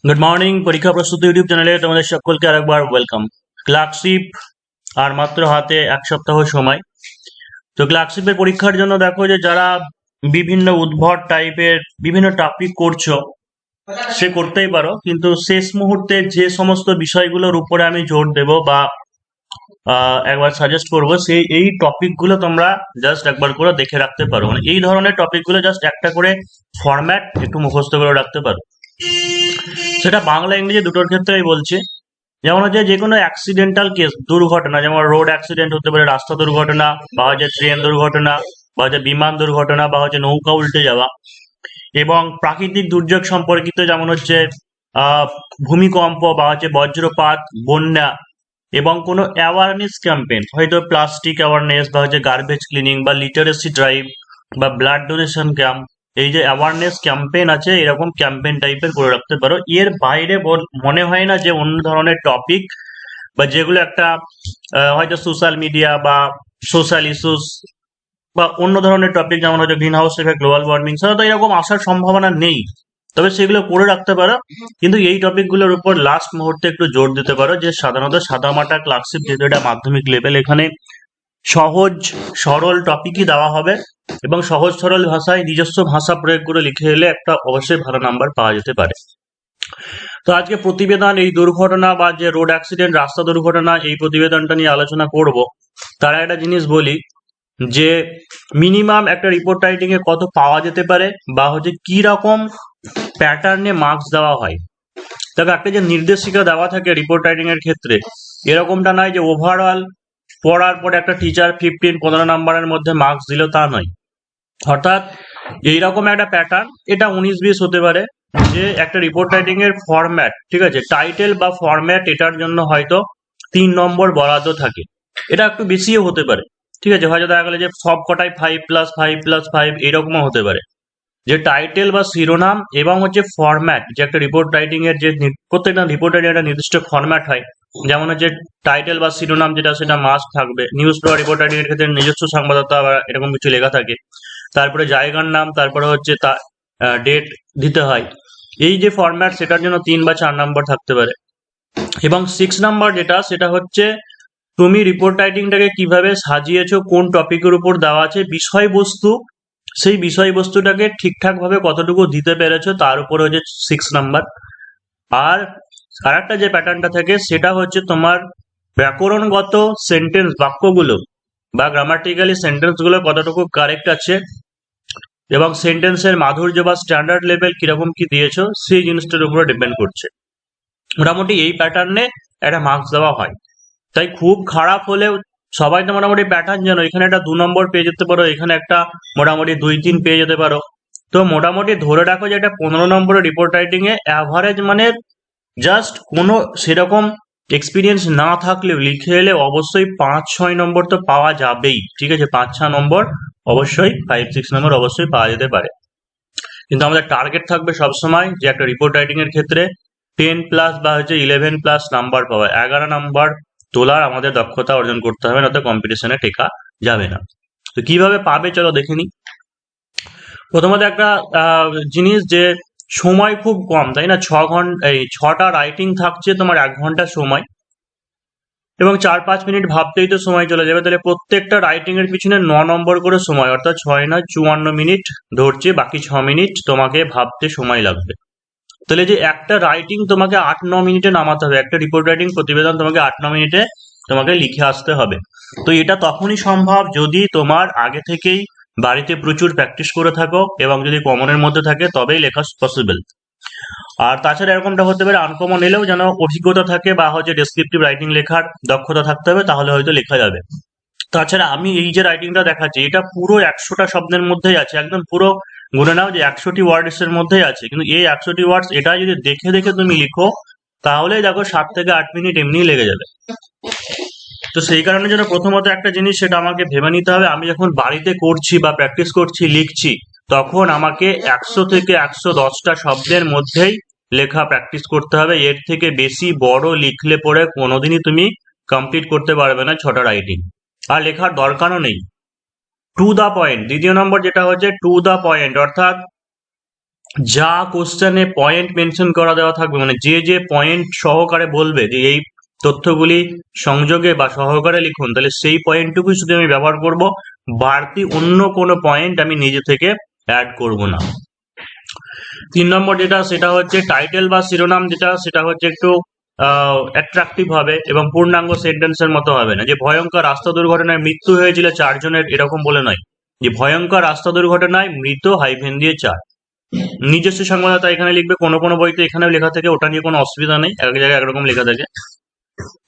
Good morning. পরীক্ষা প্রস্তুতি YouTube চ্যানেলে তোমাদের সকলকে আরেকবার ওয়েলকাম। ক্লার্কশিপ আর মাত্র হাতে এক সপ্তাহ সময়। তো ক্লার্কশিপের পরীক্ষার জন্য দেখো যে যারা বিভিন্ন উদ্ভট টাইপের বিভিন্ন টপিক করছো সে করতেই পারো, কিন্তু শেষ মুহূর্তে যে সমস্ত বিষয়গুলোর উপরে আমি জোর দেব বা একবার সাজেস্ট করবো সেই এই টপিকগুলো তোমরা জাস্ট একবার করে দেখে রাখতে পারো। মানে এই ধরনের টপিকগুলো জাস্ট একটা করে ফরম্যাট একটু মুখস্থ করে রাখতে পারো। সেটা বাংলা ইংরেজি দুটোর ক্ষেত্রেই বলছি। যেমন হচ্ছে যে কোনো অ্যাক্সিডেন্টাল কেস, দুর্ঘটনা, যেমন রোড অ্যাক্সিডেন্ট হতে পারে, রাস্তা দুর্ঘটনা, বা হচ্ছে ট্রেন দুর্ঘটনা, বা হচ্ছে বিমান দুর্ঘটনা, বা হচ্ছে নৌকা উল্টে যাওয়া, এবং প্রাকৃতিক দুর্যোগ সম্পর্কিত যেমন হচ্ছে আহ ভূমিকম্প বা হচ্ছে বজ্রপাত, বন্যা, এবং কোনো অ্যাওয়ারনেস ক্যাম্পেইন, হয়তো প্লাস্টিক অ্যাওয়ারনেস বা হচ্ছে গার্বেজ ক্লিনিং বা লিটারেসি ড্রাইভ বা ব্লাড ডোনেশন ক্যাম্প, এই যে অ্যাওয়ারনেস ক্যাম্পেইন আছে এরকম ক্যাম্পেইন টাইপের করে রাখতে পারো। এর বাইরে মনে হয় না যে অন্য ধরনের টপিক বা যেগুলো একটা হয়তো সোশ্যাল মিডিয়া বা সোশ্যাল ইস্যুস বা অন্য ধরনের টপিক যেমন হয়তো green house effect, global warming, সাধারণত এরকম আসার সম্ভাবনা নেই, তবে সেগুলো করে রাখতে পারো। কিন্তু এই টপিকগুলোর উপর লাস্ট মুহূর্তে একটু জোর দিতে পারো, যে সাধারণত সাদামাটা ক্লার্কশিপ যেহেতু এটা মাধ্যমিক লেভেল, এখানে সহজ সরল টপিকই দেওয়া হবে এবং সহজ সরল ভাষায় নিজস্ব ভাষা প্রয়োগ করে লিখে এলে একটা অবশ্যই ভালো নাম্বার পাওয়া যেতে পারে। তো আজকে প্রতিবেদন এই দুর্ঘটনা বা যে রোড অ্যাক্সিডেন্ট, রাস্তা দুর্ঘটনা, এই প্রতিবেদনটা নিয়ে আলোচনা করব। তার একটা জিনিস বলি যে মিনিমাম একটা রিপোর্ট রাইটিং এ কত পাওয়া যেতে পারে বা হচ্ছে কি রকম প্যাটার্নে মার্কস দেওয়া হয়। তবে একটা যে নির্দেশিকা দেওয়া থাকে রিপোর্ট রাইটিং এর ক্ষেত্রে, এরকমটা নয় যে ওভারঅল পড়ার পরে একটা টিচার 15-15 নাম্বারের মধ্যে মার্কস দিল, তা নয়। অর্থাৎ এইরকম একটা প্যাটার্ন, এটা 19-20 হতে পারে যে একটা রিপোর্ট রাইটিং এর ফরম্যাট, ঠিক আছে, টাইটেল বা ফরম্যাট, এটার জন্য হয়তো 3 নম্বর বরাদ্দ থাকে। এটা একটু বেশিও হতে পারে, ঠিক আছে, হয়তো দেখা গেলো যে সব কটাই 5+5+5 এরকমও হতে পারে। যে টাইটেল বা শিরোনাম এবং হচ্ছে ফরম্যাট, যে একটা রিপোর্ট রাইটিং এর যে প্রত্যেকটা রিপোর্ট রাইটিং একটা নির্দিষ্ট ফরম্যাট হয়, যেমন হচ্ছে টাইটেল বা শিরোনাম যেটা সেটা মাস্ট থাকবে। নিউজ পেপার রিপোর্ট রাইটিং এর ক্ষেত্রে নিজস্ব সংবাদদাতা বা এরকম কিছু লেখা থাকে, তারপরে জায়গার নাম, তারপরে হচ্ছে তা ডেট দিতে হয়। এই যে ফরম্যাট, সেটার জন্য 3 বা 4 নাম্বার থাকতে পারে। এবং 6 নাম্বার যেটা, সেটা হচ্ছে তুমি রিপোর্ট রাইটিংটাকে কিভাবে সাজিয়েছো, কোন টপিকের উপর দেওয়া আছে বিষয়বস্তু, সেই বিষয়বস্তুটাকে ঠিকঠাক ভাবে কতটুকু দিতে পেরেছো তার উপর হচ্ছে 6 নাম্বার। আর আরেকটা যে প্যাটার্নটা থাকে সেটা হচ্ছে তোমার ব্যাকরণগত সেন্টেন্স, বাক্যগুলো বা গ্রামাটিক্যালি সেন্টেন্সগুলো কতটুকু কারেক্ট আছে এবং সেন্টেন্সের মাধুর্য বা স্ট্যান্ডার্ড লেভেল কিরকম কি দিয়েছো সেই জিনিসটার উপরে ডিপেন্ড করছে। মোটামুটি এই প্যাটার্নে একটা মার্কস দেওয়া হয়। তাই খুব খারাপ হলেও সবাই তো মোটামুটি প্যাটার্ন জানো, এখানে একটা 2 নম্বর পেয়ে যেতে পারো, এখানে একটা মোটামুটি 2-3 পেয়ে যেতে পারো। তো মোটামুটি ধরে রাখো যে এটা 15 নম্বরের রিপোর্ট রাইটিং এ অ্যাভারেজ মানে জাস্ট কোনো সেরকম এক্সপিরিয়েন্স না থাকলেও লিখে এলে অবশ্যই 5-6 নম্বর তো পাওয়া যাবেই, ঠিক আছে, 5-6 নম্বর অবশ্যই, 5-6 নম্বর অবশ্যই পাওয়া যেতে পারে। কিন্তু আমাদের টার্গেট থাকবে সবসময় যে একটা রিপোর্ট রাইটিং এর ক্ষেত্রে 10+ বা হচ্ছে 11+ নাম্বার পাওয়া, 11 নাম্বার তোলার আমাদের দক্ষতা অর্জন করতে হবে, না তো কম্পিটিশনে টেকা যাবে না। তো কিভাবে পাবে চলো দেখে নিই। প্রথমত একটা জিনিস যে সময় খুব কম, তাই না, 6 ঘন্টা, এই 6টা রাইটিং থাকছে, তোমার 1 ঘন্টা সময় এবং 4-5 মিনিট ভাবতেই তো সময় চলে যাবে। তাহলে প্রত্যেকটা রাইটিং এর পিছনে 9 নম্বর করে সময়, অর্থাৎ 6-9 54 মিনিট ধরছে, বাকি 6 মিনিট তোমাকে ভাবতে সময় লাগবে। তাহলে যে একটা রাইটিং তোমাকে 8-9 মিনিটে নামাতে হবে, একটা রিপোর্ট রাইটিং প্রতিবেদন তোমাকে 8-9 মিনিটে তোমাকে লিখে আসতে হবে। তো এটা তখনই সম্ভব যদি তোমার আগে থেকেই বাড়িতে প্রচুর প্র্যাকটিস করে থাকো এবং যদি কমনের মধ্যে থাকে তবেই লেখা পসিবল। আর তাছাড়া এরকমটা হতে পারে আনকমন এলেও যেন অভিজ্ঞতা থাকে বা হচ্ছে ডেসক্রিপটিভ রাইটিং লেখার দক্ষতা থাকতে হবে, তাহলে হয়তো লেখা যাবে। তাছাড়া আমি এই যে রাইটিংটা দেখাচ্ছি এটা পুরো 100টা শব্দের মধ্যেই আছে, একদম পুরো গুনে নাও যে 100টি ওয়ার্ডস এর মধ্যেই আছে, কিন্তু এই 100টি ওয়ার্ডস এটা যদি দেখে দেখে তুমি লিখো তাহলে দেখো 7 থেকে 8 মিনিট এমনিই লেগে যাবে। তো সেই কারণে যেন প্রথমত একটা জিনিস সেটা আমাকে ভেবে নিতে হবে, আমি যখন বাড়িতে করছি বা প্র্যাকটিস করছি, লিখছি, তখন আমাকে 100 থেকে 110টা শব্দের মধ্যেই লেখা প্র্যাকটিস করতে হবে। এর থেকে বেশি বড় লিখলে পরে কোনোদিনই তুমি কমপ্লিট করতে পারবে না 6টা রাইটিং, আর লেখার দরকারও নেই। টু দা পয়েন্ট, দ্বিতীয় নম্বর যেটা হচ্ছে টু দা পয়েন্ট, অর্থাৎ যা কোশ্চেনে পয়েন্ট মেনশন করা দেওয়া থাকবে, মানে যে যে পয়েন্ট সহকারে বলবে যে এই তথ্যগুলি সংযোগে বা সহকারে লিখুন, তাহলে সেই পয়েন্টটুকুই শুধু আমি ব্যবহার করব, বাড়তি অন্য কোনো পয়েন্ট আমি নিজে থেকে অ্যাড করব না। 3 নম্বর যেটা, সেটা হচ্ছে টাইটেল বা শিরোনাম যেটা, সেটা হচ্ছে একটু অ্যাট্রাকটিভ হবে এবং পূর্ণাঙ্গ সেন্টেন্সের মতো হবে না। যে ভয়ঙ্কর রাস্তা দুর্ঘটনায় মৃত্যু হয়েছিল 4 জনের, এরকম বলে নয়। যে ভয়ঙ্কর রাস্তা দুর্ঘটনায় মৃত হাইফেন দিয়ে 4। নিজস্ব সংবাদদাতা এখানে লিখবে, কোনো কোনো বইতে এখানেও লেখা থাকে, ওটা নিয়ে কোনো অসুবিধা নেই, এক জায়গায় একরকম লেখা থাকে।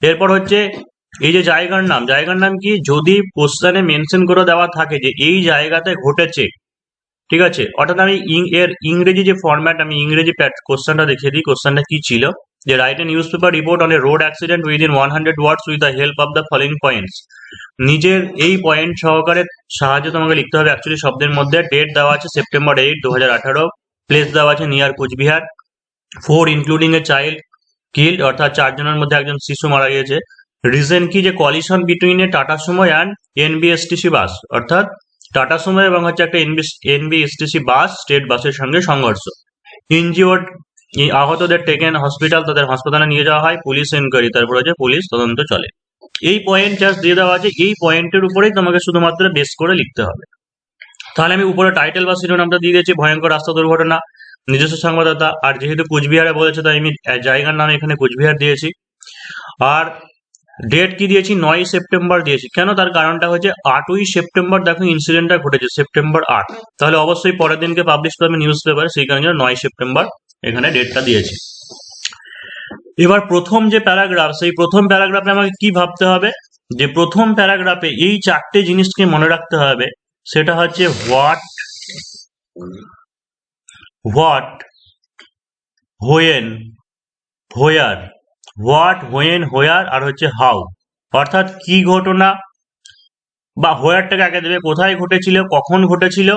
এরপর হচ্ছে এই যে জায়গার নাম, জায়গার নাম কি, যদি কোশ্চেনে মেনশন করে দেওয়া থাকে যে এই জায়গাতে ঘটেছে, ঠিক আছে, অর্থাৎ আমি এর ইংরেজি যে ফরম্যাট, আমি ইংরেজি কোশ্চেনটা দেখিয়ে দিই। কোশ্চেনটা কি ছিল, যে write a news paper report on a road accident within 100 words with the help of the following points. নিজের এই পয়েন্ট সহকারে সাহায্যে তোমাকে লিখতে হবে অ্যাকচুয়ালি শব্দের মধ্যে। ডেট দেওয়া আছে সেপ্টেম্বর 8, 2018। প্লেস দেওয়া আছে near Cooch Behar. 4 including a child killed, অর্থাৎ 4 জনের মধ্যে একজন শিশু মারা গিয়েছে। রিজন কি, যে collision between a Tata Sumo and NBSTC bus, অর্থাৎ টাটা সুমো এবং হচ্ছে একটা এনবিএসটিসি বাস, স্টেট বাসের সঙ্গে সংঘর্ষ। ইনজিওর্ড, আহতদের টেকেন হসপিটাল, তাদের হাসপাতালে নিয়ে যাওয়া হয়। পুলিশ এনকোয়ারি, তারপর হচ্ছে পুলিশ তদন্ত চলে। এই পয়েন্ট জাস্ট দিয়ে দেওয়া আছে, এই পয়েন্টের উপরেই তোমাকে শুধুমাত্র বেস করে লিখতে হবে। তাহলে আমি উপরে টাইটেল বা শিরোনামটা দিয়ে দিয়েছি, ভয়ঙ্কর রাস্তা দুর্ঘটনা, নিজস্ব সংবাদদাতা। আর যেহেতু কোচবিহারে বলেছে, তাই আমি জায়গার নাম এখানে কোচবিহার দিয়েছি। আর ডেট কি দিয়েছি, 9 সেপ্টেম্বর দিয়েছি। কেন, তার কারণটা হচ্ছে 8ই সেপ্টেম্বর দেখো ইনসিডেন্টটা ঘটেছে, সেপ্টেম্বর 8, তাহলে অবশ্যই পরের দিনকে পাবলিশ করবে নিউজ পেপারে, সেই কারণে 9 সেপ্টেম্বর এখানে ডেটটা দিয়েছি। এবার প্রথম যে প্যারাগ্রাফ, সেই প্রথম প্যারাগ্রাফে আমাকে কি ভাবতে হবে, যে প্রথম প্যারাগ্রাফে এই 4টে জিনিসকে মনে রাখতে হবে। সেটা হচ্ছে what, when, where, what, when, where, আর হচ্ছে হাউ। অর্থাৎ কি ঘটনা, বা হোয়ারটাকে আগে দেবে, কোথায় ঘটেছিল, কখন ঘটেছিল,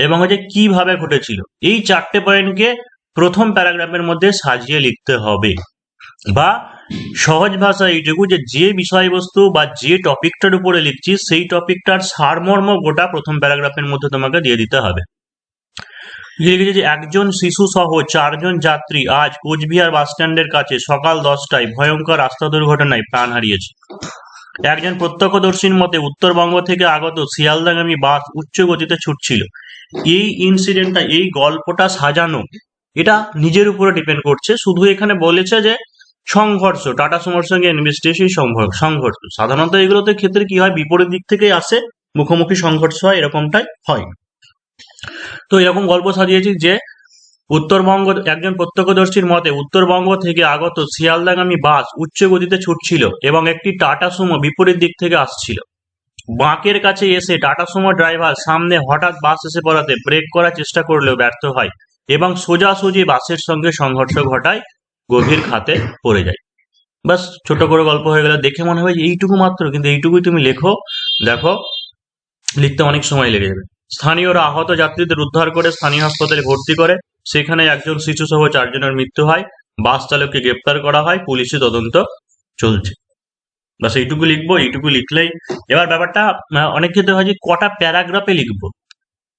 এবং হচ্ছে কিভাবে ঘটেছিল। এই 4টে পয়েন্টকে প্রথম প্যারাগ্রাফের মধ্যে সাজিয়ে লিখতে হবে। বা সহজ ভাষা এইটুকু, যে যে বিষয়বস্তু বা যে টপিকটার উপরে লিখছি, সেই টপিকটার সারমর্ম গোটা প্রথম প্যারাগ্রাফের মধ্যে তোমাকে দিয়ে দিতে হবে। লিখেছে যে একজন শিশু সহ 4 জন যাত্রী আজ কোচবিহার বাস স্ট্যান্ডের কাছে সকাল 10টায় ভয়ঙ্কর রাস্তা দুর্ঘটনায় প্রাণ হারিয়েছে। একজন প্রত্যক্ষদর্শীর মতে উত্তরবঙ্গ থেকে আগত শিয়ালদাগামী বাস উচ্চ গতিতে ছুটছিল। এই ইনসিডেন্টটা, এই গল্পটা সাজানো, এটা নিজের উপরে ডিপেন্ড করছে। শুধু এখানে বলেছে যে সংঘর্ষ, টাটা সুমোর সঙ্গে এনবিএসটিসি সংঘর্ষ। সাধারণত এগুলোতে ক্ষেত্রে কি হয়, বিপরীত দিক থেকে আসে, মুখোমুখি সংঘর্ষ হয়, এরকমটাই হয়। তো এরকম গল্প সাজিয়েছি যে উত্তরবঙ্গ, একজন প্রত্যক্ষদর্শীর মতে উত্তরবঙ্গ থেকে আগত শিয়ালদাগামী বাস উচ্চ গতিতে ছুটছিল এবং একটি টাটা সুমো বিপরীত দিক থেকে আসছিল। বাঁকের কাছে এসে টাটা সুমো ড্রাইভার সামনে হঠাৎ বাস এসে পড়াতে ব্রেক করার চেষ্টা করলেও ব্যর্থ হয় এবং সোজাসুজি বাসের সঙ্গে সংঘর্ষ ঘটায়, গভীর খাতে পড়ে যায়। বাস, ছোট করে গল্প হয়ে গেল। দেখে মনে হয় এইটুকু মাত্র, কিন্তু এইটুকুই তুমি লেখো, দেখো লিখতে অনেক সময় লেগে যাবে। স্থানীয়রা আহত যাত্রীদের উদ্ধার করে স্থানীয় হাসপাতালে ভর্তি করে, সেখানে একজন শিশু সহ 4 জনের মৃত্যু হয়। বাস চালককে গ্রেপ্তার করা হয়, পুলিশি তদন্ত চলছে। বাস এইটুকু লিখবো, এইটুকু লিখলেই। এবার ব্যাপারটা অনেক ক্ষেত্রে হয় যে কটা প্যারাগ্রাফে লিখবো।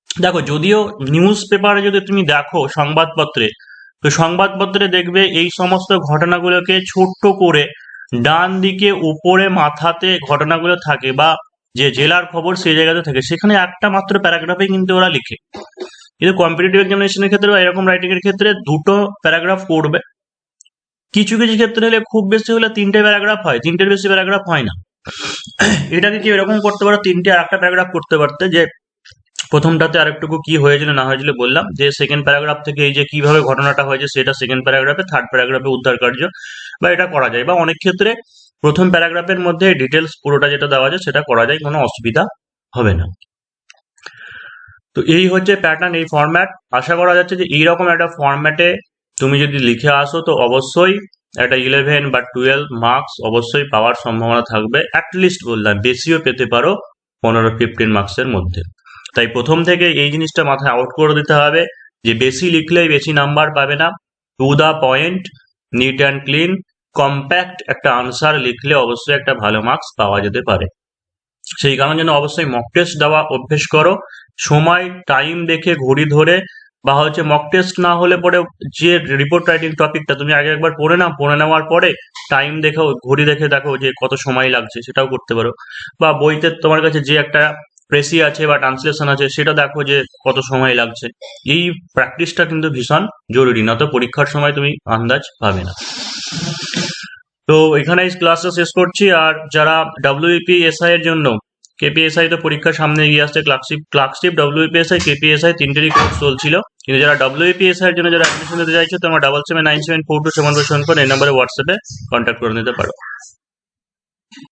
দেখো, যদিও নিউজ পেপারে যদি তুমি দেখো, সংবাদপত্রে, তো সংবাদপত্রে দেখবে এই সমস্ত ঘটনাগুলোকে ছোট্ট করে ডান দিকে উপরে মাথাতে ঘটনাগুলো থাকে, বা যে জেলার খবর সেই জায়গাতে থাকে, সেখানে একটা মাত্র প্যারাগ্রাফে কিন্তু ওরা লিখে। কিন্তু কম্পিটিটিভ এক্সামিনেশনের ক্ষেত্রে বা এরকম রাইটিং এর ক্ষেত্রে 2টো প্যারাগ্রাফ করবে। কিছু কিছু ক্ষেত্রে হলে খুব বেশি হলে 3টে প্যারাগ্রাফ হয়, 3টের বেশি প্যারাগ্রাফ হয় না। এটাকে কি এরকম করতে পারো, 3টে আর একটা প্যারাগ্রাফ করতে পারতে, যে প্রথমটাতে আরেকটুকু কি হয়েছিল না হয়েছিল বললাম, যে সেকেন্ড প্যারাগ্রাফ থেকে এই যে কিভাবে ঘটনাটা হয়েছে সেটা সেকেন্ড প্যারাগ্রাফে, থার্ড প্যারাগ্রাফে উদ্ধার কার্য, বা এটা করা যায়। বা অনেক ক্ষেত্রে প্রথম প্যারাগ্রাফের মধ্যে ডিটেলস পুরোটা যেটা দেওয়া যায় সেটা করা যায়, কোনো অসুবিধা হবে না। তো এই হচ্ছে প্যাটার্ন, এই ফরম্যাট। আশা করা যাচ্ছে যে এইরকম একটা ফরম্যাটে তুমি যদি লিখে আসো, তো অবশ্যই একটা 11 বা 12 মার্কস অবশ্যই পাওয়ার সম্ভাবনা থাকবে। অ্যাটলিস্ট বললাম, বেশিও পেতে পারো 15-15 মার্কসের মধ্যে। তাই প্রথম থেকে এই জিনিসটা মাথায় আউট করে দিতে হবে, যে বেশি লিখলেই বেশি নাম্বার পাবে না। To the point, neat and clean, compact একটা আনসার লিখলে অবশ্যই একটা ভালো মার্কস পাওয়া যেতে পারে। সেই কারণে যেন অবশ্যই মক টেস্ট দেওয়া অভ্যেস করো। সময় টাইম দেখে ঘড়ি ধরে বা হচ্ছে মক টেস্ট না হলে পরে যে রিপোর্ট রাইটিং টপিকটা তুমি আগে একবার পড়ে নাও, পড়ে নেওয়ার পরে টাইম দেখো, ঘড়ি দেখে দেখো যে কত সময় লাগছে, সেটাও করতে পারো। বা বইতে তোমার কাছে যে একটা প্রেসি আছে বা ট্রান্সলেশন আছে সেটা দেখো যে কত সময় লাগছে। এই প্র্যাকটিসটা কিন্তু ভীষণ জরুরি, না তো পরীক্ষার সময় তুমি আন্দাজ পাবে না। তো এখানে এই ক্লাসটা শেষ করছি। আর যারা WBPSI এর জন্য, KPSI তো পরীক্ষার সামনে এগিয়ে আসছে, ক্লার্কশিপ WBPSI KPSI তিনটেরই কোর্স চলছিল, কিন্তু যারা WBPSI এর জন্য যারা অ্যাডমিশন নিতে চাইছো তোমরা 7797942747 এই নম্বরে হোয়াটসঅ্যাপে কন্ট্যাক্ট করে নিতে পারো।